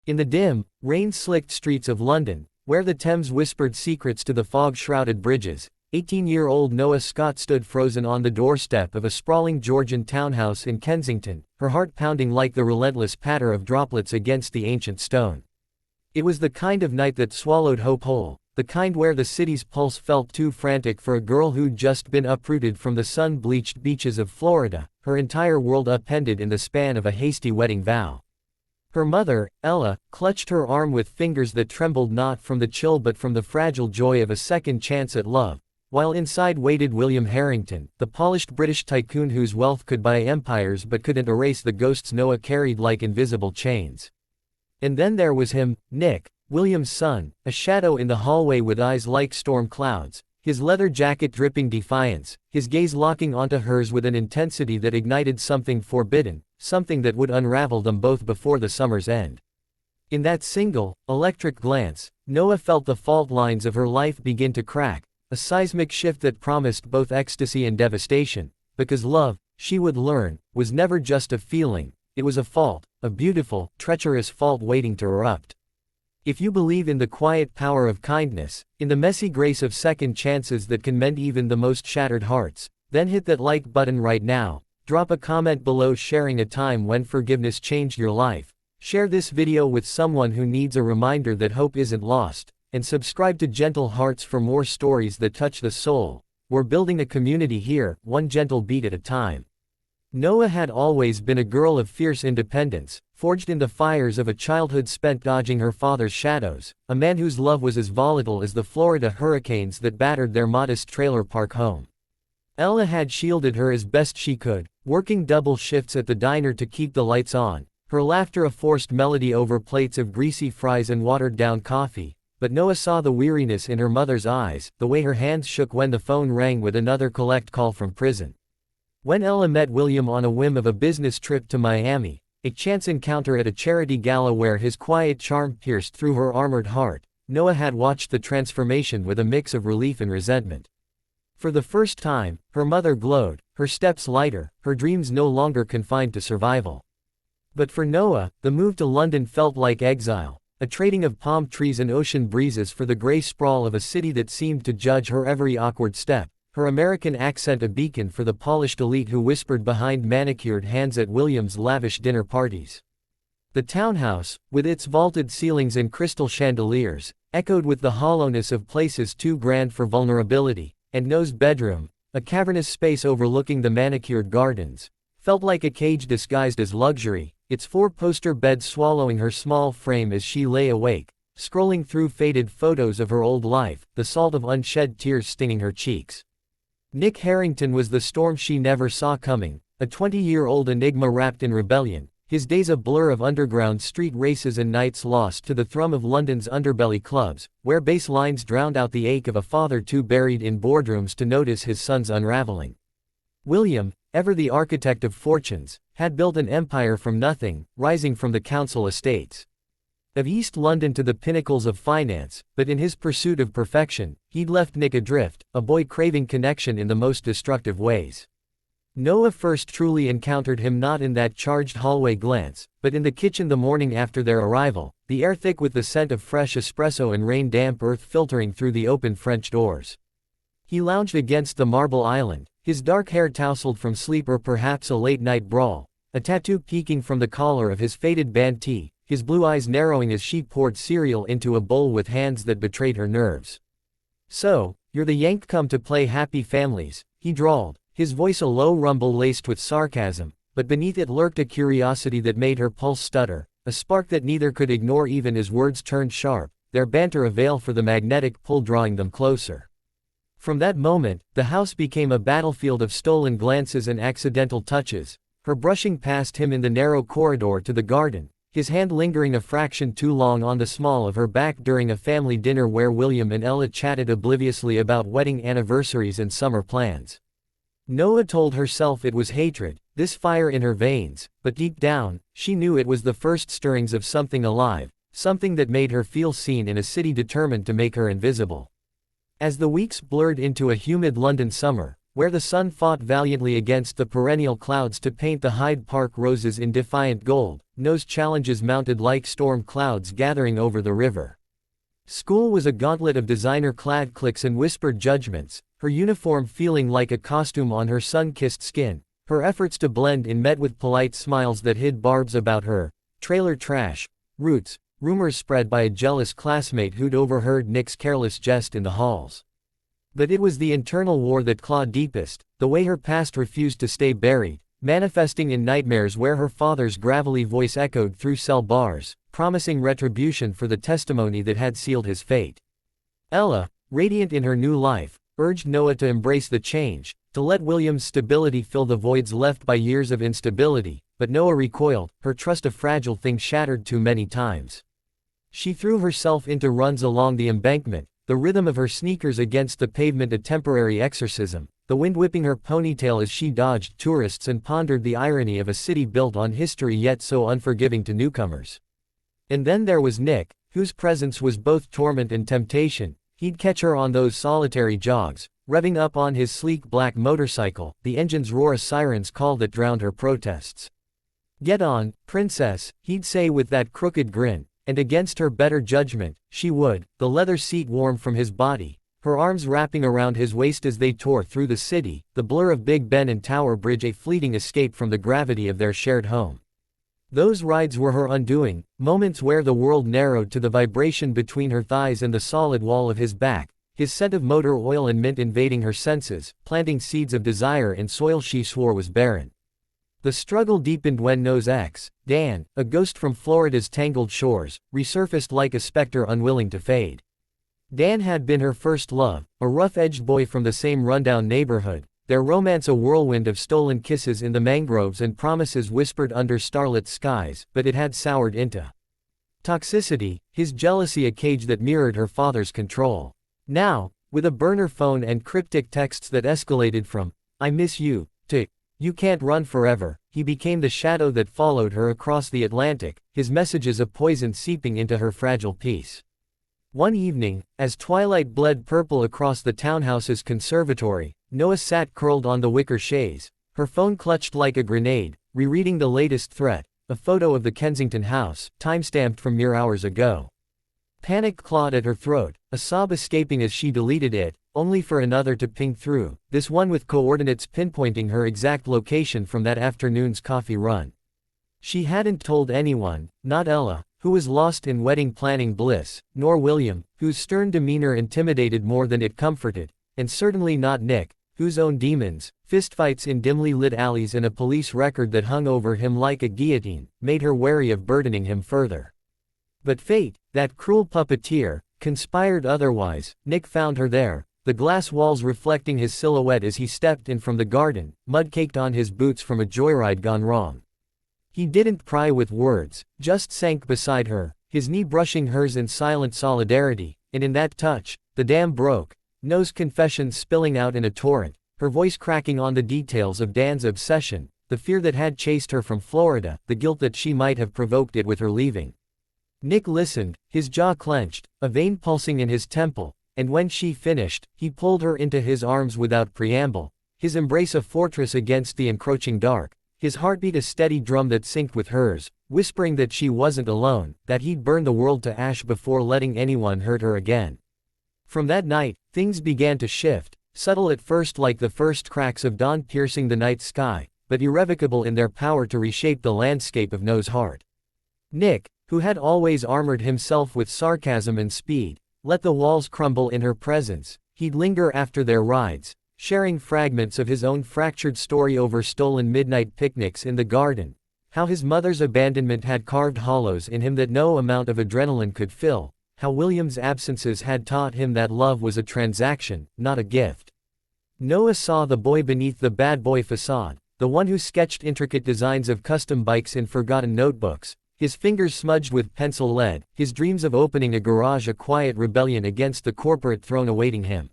In the dim, rain-slicked streets of London, where the Thames whispered secrets to the fog-shrouded bridges, 18-year-old Noah Scott stood frozen on the doorstep of a sprawling Georgian townhouse in Kensington, her heart pounding like the relentless patter of droplets against the ancient stone. It was the kind of night that swallowed hope whole, the kind where the city's pulse felt too frantic for a girl who'd just been uprooted from the sun-bleached beaches of Florida, her entire world upended in the span of a hasty wedding vow. Her mother, Ella, clutched her arm with fingers that trembled not from the chill but from the fragile joy of a second chance at love, while inside waited William Harrington, the polished British tycoon whose wealth could buy empires but couldn't erase the ghosts Noah carried like invisible chains. And then there was him, Nick, William's son, a shadow in the hallway with eyes like storm clouds, his leather jacket dripping defiance, his gaze locking onto hers with an intensity that ignited something forbidden, something that would unravel them both before the summer's end. In that single, electric glance, Noah felt the fault lines of her life begin to crack, a seismic shift that promised both ecstasy and devastation, because love, she would learn, was never just a feeling, it was a fault, a beautiful, treacherous fault waiting to erupt. If you believe in the quiet power of kindness, in the messy grace of second chances that can mend even the most shattered hearts, then hit that like button right now, drop a comment below sharing a time when forgiveness changed your life, share this video with someone who needs a reminder that hope isn't lost, and subscribe to Gentle Hearts for more stories that touch the soul. We're building a community here, one gentle beat at a time. Noah had always been a girl of fierce independence, forged in the fires of a childhood spent dodging her father's shadows, a man whose love was as volatile as the Florida hurricanes that battered their modest trailer park home. Ella had shielded her as best she could, working double shifts at the diner to keep the lights on, her laughter a forced melody over plates of greasy fries and watered-down coffee, but Noah saw the weariness in her mother's eyes, the way her hands shook when the phone rang with another collect call from prison. When Ella met William on a whim of a business trip to Miami, a chance encounter at a charity gala where his quiet charm pierced through her armored heart, Noah had watched the transformation with a mix of relief and resentment. For the first time, her mother glowed, her steps lighter, her dreams no longer confined to survival. But for Noah, the move to London felt like exile, a trading of palm trees and ocean breezes for the gray sprawl of a city that seemed to judge her every awkward step, her American accent a beacon for the polished elite who whispered behind manicured hands at William's lavish dinner parties. The townhouse, with its vaulted ceilings and crystal chandeliers, echoed with the hollowness of places too grand for vulnerability, and Noah's bedroom, a cavernous space overlooking the manicured gardens, felt like a cage disguised as luxury, its four-poster bed swallowing her small frame as she lay awake, scrolling through faded photos of her old life, the salt of unshed tears stinging her cheeks. Nick Harrington was the storm she never saw coming, a 20-year-old enigma wrapped in rebellion, his days a blur of underground street races and nights lost to the thrum of London's underbelly clubs, where bass lines drowned out the ache of a father too buried in boardrooms to notice his son's unraveling. William, ever the architect of fortunes, had built an empire from nothing, rising from the council estates of East London to the pinnacles of finance, but in his pursuit of perfection, he'd left Nick adrift, a boy craving connection in the most destructive ways. Noah first truly encountered him not in that charged hallway glance, but in the kitchen the morning after their arrival, the air thick with the scent of fresh espresso and rain-damp earth filtering through the open French doors. He lounged against the marble island, his dark hair tousled from sleep or perhaps a late-night brawl, a tattoo peeking from the collar of his faded band tee, his blue eyes narrowing as she poured cereal into a bowl with hands that betrayed her nerves. "So, you're the Yank come to play Happy Families," he drawled, his voice a low rumble laced with sarcasm, but beneath it lurked a curiosity that made her pulse stutter, a spark that neither could ignore even as words turned sharp, their banter a veil for the magnetic pull drawing them closer. From that moment, the house became a battlefield of stolen glances and accidental touches, her brushing past him in the narrow corridor to the garden, his hand lingering a fraction too long on the small of her back during a family dinner where William and Ella chatted obliviously about wedding anniversaries and summer plans. Noah told herself it was hatred, this fire in her veins, but deep down, she knew it was the first stirrings of something alive, something that made her feel seen in a city determined to make her invisible. As the weeks blurred into a humid London summer, where the sun fought valiantly against the perennial clouds to paint the Hyde Park roses in defiant gold, Noah's challenges mounted like storm clouds gathering over the river. School was a gauntlet of designer-clad cliques and whispered judgments, her uniform feeling like a costume on her sun-kissed skin, her efforts to blend in met with polite smiles that hid barbs about her, trailer trash, roots, rumors spread by a jealous classmate who'd overheard Nick's careless jest in the halls. But it was the internal war that clawed deepest, the way her past refused to stay buried, manifesting in nightmares where her father's gravelly voice echoed through cell bars, promising retribution for the testimony that had sealed his fate. Ella, radiant in her new life, urged Noah to embrace the change, to let William's stability fill the voids left by years of instability, but Noah recoiled, her trust a fragile thing shattered too many times. She threw herself into runs along the embankment, the rhythm of her sneakers against the pavement a temporary exorcism, the wind whipping her ponytail as she dodged tourists and pondered the irony of a city built on history yet so unforgiving to newcomers. And then there was Nick, whose presence was both torment and temptation. He'd catch her on those solitary jogs, revving up on his sleek black motorcycle, the engine's roar a siren's call that drowned her protests. "Get on, princess," he'd say with that crooked grin, and against her better judgment, she would, the leather seat warm from his body, her arms wrapping around his waist as they tore through the city, the blur of Big Ben and Tower Bridge a fleeting escape from the gravity of their shared home. Those rides were her undoing, moments where the world narrowed to the vibration between her thighs and the solid wall of his back, his scent of motor oil and mint invading her senses, planting seeds of desire in soil she swore was barren. The struggle deepened when Noah's ex, Dan, a ghost from Florida's tangled shores, resurfaced like a specter unwilling to fade. Dan had been her first love, a rough-edged boy from the same rundown neighborhood, their romance a whirlwind of stolen kisses in the mangroves and promises whispered under starlit skies, but it had soured into toxicity, his jealousy a cage that mirrored her father's control. Now, with a burner phone and cryptic texts that escalated from, "I miss you," to, "You can't run forever," he became the shadow that followed her across the Atlantic, his messages a poison seeping into her fragile peace. One evening, as twilight bled purple across the townhouse's conservatory, Noah sat curled on the wicker chaise, her phone clutched like a grenade, rereading the latest threat, a photo of the Kensington house, time-stamped from mere hours ago. Panic clawed at her throat, a sob escaping as she deleted it, only for another to ping through, this one with coordinates pinpointing her exact location from that afternoon's coffee run. She hadn't told anyone, not Ella, who was lost in wedding planning bliss, nor William, whose stern demeanor intimidated more than it comforted, and certainly not Nick, whose own demons, fistfights in dimly lit alleys and a police record that hung over him like a guillotine, made her wary of burdening him further. But fate, that cruel puppeteer, conspired otherwise. Nick found her there, the glass walls reflecting his silhouette as he stepped in from the garden, mud caked on his boots from a joyride gone wrong. He didn't pry with words, just sank beside her, his knee brushing hers in silent solidarity, and in that touch, the dam broke, Noah's confessions spilling out in a torrent, her voice cracking on the details of Dan's obsession, the fear that had chased her from Florida, the guilt that she might have provoked it with her leaving. Nick listened, his jaw clenched, a vein pulsing in his temple, and when she finished, he pulled her into his arms without preamble, his embrace a fortress against the encroaching dark, his heartbeat a steady drum that synced with hers, whispering that she wasn't alone, that he'd burn the world to ash before letting anyone hurt her again. From that night, things began to shift, subtle at first like the first cracks of dawn piercing the night sky, but irrevocable in their power to reshape the landscape of Noah's heart. Nick, who had always armored himself with sarcasm and speed, let the walls crumble in her presence. He'd linger after their rides, sharing fragments of his own fractured story over stolen midnight picnics in the garden, how his mother's abandonment had carved hollows in him that no amount of adrenaline could fill, how William's absences had taught him that love was a transaction, not a gift. Noah saw the boy beneath the bad boy facade, the one who sketched intricate designs of custom bikes in forgotten notebooks, his fingers smudged with pencil lead, his dreams of opening a garage a quiet rebellion against the corporate throne awaiting him.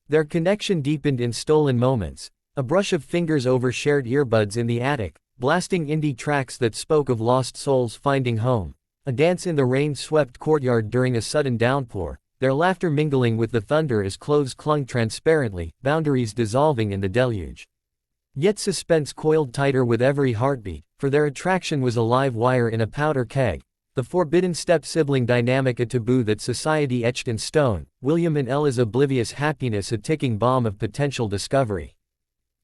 Their connection deepened in stolen moments, a brush of fingers over shared earbuds in the attic, blasting indie tracks that spoke of lost souls finding home, a dance in the rain-swept courtyard during a sudden downpour, their laughter mingling with the thunder as clothes clung transparently, boundaries dissolving in the deluge. Yet suspense coiled tighter with every heartbeat, for their attraction was a live wire in a powder keg, the forbidden step-sibling dynamic a taboo that society etched in stone, William and Ella's oblivious happiness a ticking bomb of potential discovery.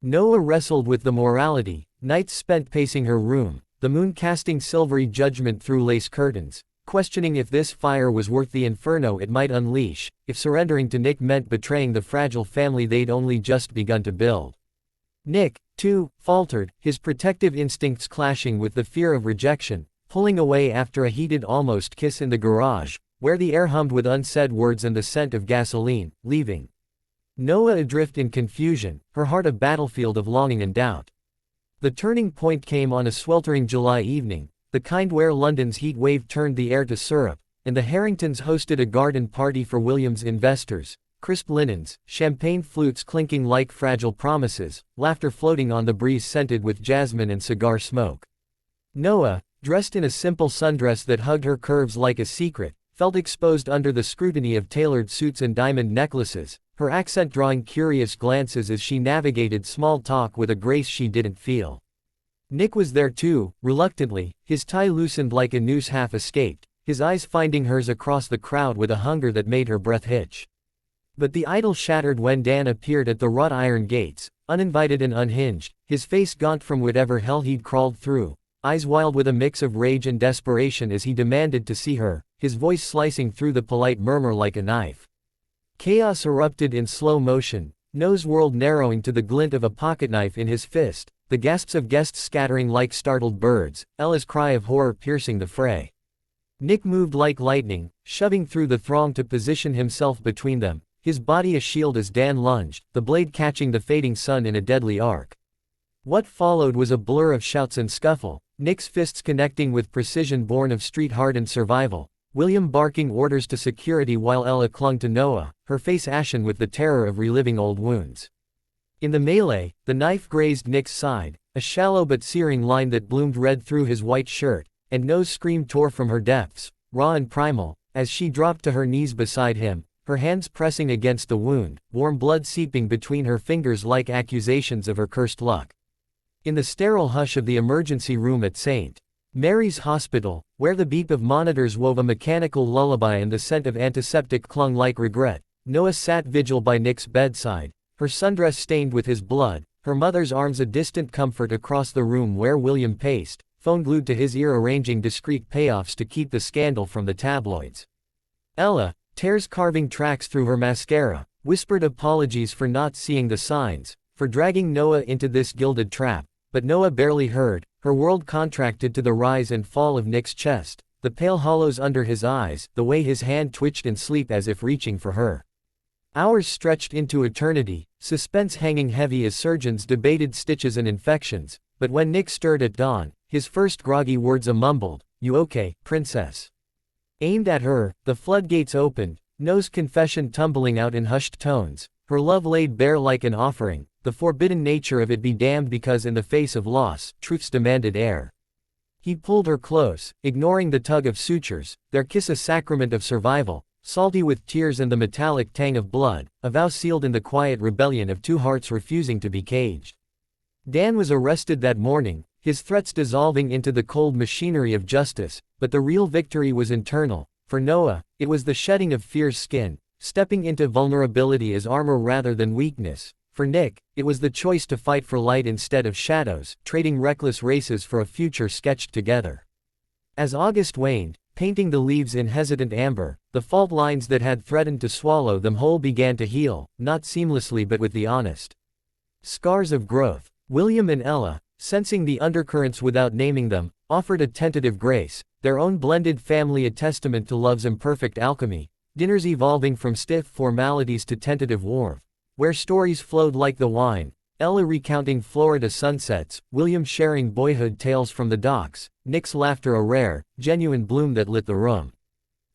Noah wrestled with the morality, nights spent pacing her room, the moon casting silvery judgment through lace curtains, questioning if this fire was worth the inferno it might unleash, if surrendering to Nick meant betraying the fragile family they'd only just begun to build. Nick, too, faltered, his protective instincts clashing with the fear of rejection, pulling away after a heated almost kiss in the garage, where the air hummed with unsaid words and the scent of gasoline, leaving Noah adrift in confusion, her heart a battlefield of longing and doubt. The turning point came on a sweltering July evening, the kind where London's heat wave turned the air to syrup, and the Harringtons hosted a garden party for William's investors, crisp linens, champagne flutes clinking like fragile promises, laughter floating on the breeze scented with jasmine and cigar smoke. Noah, dressed in a simple sundress that hugged her curves like a secret, felt exposed under the scrutiny of tailored suits and diamond necklaces, her accent drawing curious glances as she navigated small talk with a grace she didn't feel. Nick was there too, reluctantly, his tie loosened like a noose half escaped, his eyes finding hers across the crowd with a hunger that made her breath hitch. But the idyll shattered when Dan appeared at the wrought iron gates, uninvited and unhinged, his face gaunt from whatever hell he'd crawled through, eyes wild with a mix of rage and desperation as he demanded to see her, his voice slicing through the polite murmur like a knife. Chaos erupted in slow motion, Noah's world narrowing to the glint of a pocketknife in his fist, the gasps of guests scattering like startled birds, Ella's cry of horror piercing the fray. Nick moved like lightning, shoving through the throng to position himself between them, his body a shield as Dan lunged, the blade catching the fading sun in a deadly arc. What followed was a blur of shouts and scuffle, Nick's fists connecting with precision born of street-hardened survival, William barking orders to security while Ella clung to Noah, her face ashen with the terror of reliving old wounds. In the melee, the knife grazed Nick's side, a shallow but searing line that bloomed red through his white shirt, and Noah's scream tore from her depths, raw and primal, as she dropped to her knees beside him, her hands pressing against the wound, warm blood seeping between her fingers like accusations of her cursed luck. In the sterile hush of the emergency room at St. Mary's Hospital, where the beep of monitors wove a mechanical lullaby and the scent of antiseptic clung like regret, Noah sat vigil by Nick's bedside, her sundress stained with his blood, her mother's arms a distant comfort across the room where William paced, phone glued to his ear arranging discreet payoffs to keep the scandal from the tabloids. Ella, tears carving tracks through her mascara, whispered apologies for not seeing the signs, for dragging Noah into this gilded trap, but Noah barely heard, her world contracted to the rise and fall of Nick's chest, the pale hollows under his eyes, the way his hand twitched in sleep as if reaching for her. Hours stretched into eternity, suspense hanging heavy as surgeons debated stitches and infections, but when Nick stirred at dawn, his first groggy words a mumbled, "You okay, princess?" Aimed at her, the floodgates opened, Noah's confession tumbling out in hushed tones, her love laid bare like an offering, the forbidden nature of it be damned because in the face of loss, truth's demanded air. He pulled her close, ignoring the tug of sutures, their kiss a sacrament of survival, salty with tears and the metallic tang of blood, a vow sealed in the quiet rebellion of two hearts refusing to be caged. Dan was arrested that morning, his threats dissolving into the cold machinery of justice, but the real victory was internal. For Noah, it was the shedding of fear's skin, stepping into vulnerability as armor rather than weakness. For Nick, it was the choice to fight for light instead of shadows, trading reckless races for a future sketched together. As August waned, painting the leaves in hesitant amber, the fault lines that had threatened to swallow them whole began to heal, not seamlessly but with the honest scars of growth. William and Ella, sensing the undercurrents without naming them, offered a tentative grace, their own blended family a testament to love's imperfect alchemy, dinners evolving from stiff formalities to tentative warmth, where stories flowed like the wine, Ella recounting Florida sunsets, William sharing boyhood tales from the docks, Nick's laughter a rare, genuine bloom that lit the room.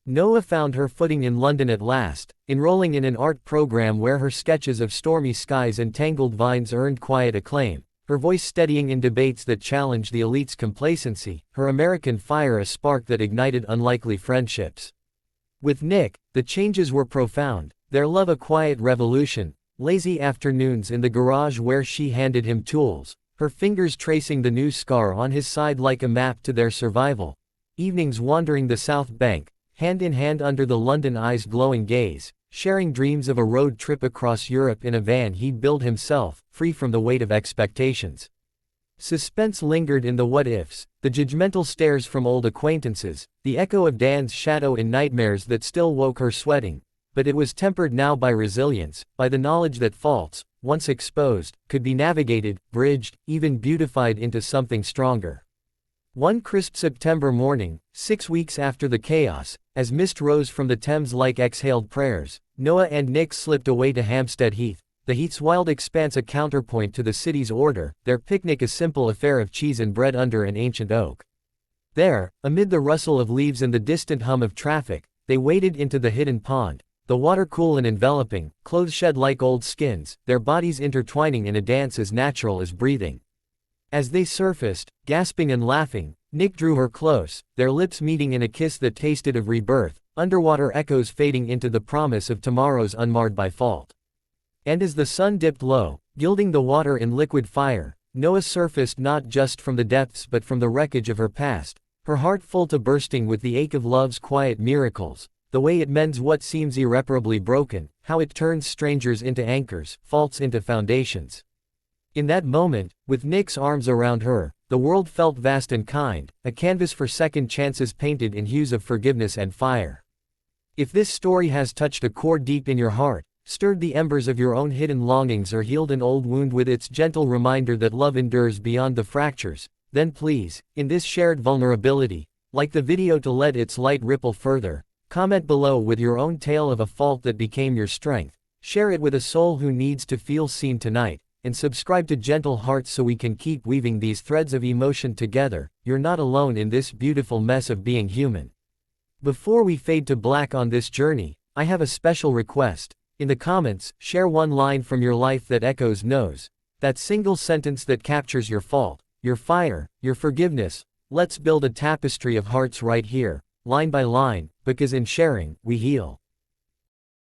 Noah found her footing in London at last, enrolling in an art program where her sketches of stormy skies and tangled vines earned quiet acclaim, her voice steadying in debates that challenged the elite's complacency, her American fire a spark that ignited unlikely friendships. With Nick, the changes were profound, their love a quiet revolution, lazy afternoons in the garage where she handed him tools, her fingers tracing the new scar on his side like a map to their survival, evenings wandering the South Bank, hand in hand under the London eye's glowing gaze, sharing dreams of a road trip across Europe in a van he'd built himself, free from the weight of expectations. Suspense lingered in the what-ifs, the judgmental stares from old acquaintances, the echo of Dan's shadow in nightmares that still woke her sweating, but it was tempered now by resilience, by the knowledge that faults, once exposed, could be navigated, bridged, even beautified into something stronger. One crisp September morning, 6 weeks after the chaos, as mist rose from the Thames like exhaled prayers, Noah and Nick slipped away to Hampstead Heath, the Heath's wild expanse a counterpoint to the city's order, their picnic a simple affair of cheese and bread under an ancient oak. There, amid the rustle of leaves and the distant hum of traffic, they waded into the hidden pond, the water cool and enveloping, clothes shed like old skins, their bodies intertwining in a dance as natural as breathing. As they surfaced, gasping and laughing, Nick drew her close, their lips meeting in a kiss that tasted of rebirth, underwater echoes fading into the promise of tomorrows unmarred by fault. And as the sun dipped low, gilding the water in liquid fire, Noah surfaced not just from the depths but from the wreckage of her past, her heart full to bursting with the ache of love's quiet miracles, the way it mends what seems irreparably broken, how it turns strangers into anchors, faults into foundations. In that moment, with Nick's arms around her, the world felt vast and kind, a canvas for second chances painted in hues of forgiveness and fire. If this story has touched a chord deep in your heart, stirred the embers of your own hidden longings or healed an old wound with its gentle reminder that love endures beyond the fractures, then please, in this shared vulnerability, like the video to let its light ripple further, comment below with your own tale of a fault that became your strength, share it with a soul who needs to feel seen tonight, and subscribe to Gentle Hearts so we can keep weaving these threads of emotion together. You're not alone in this beautiful mess of being human. Before we fade to black on this journey, I have a special request. In the comments, share one line from your life that echoes Noah's. That single sentence that captures your fault, your fire, your forgiveness. Let's build a tapestry of hearts right here, line by line, because in sharing, we heal.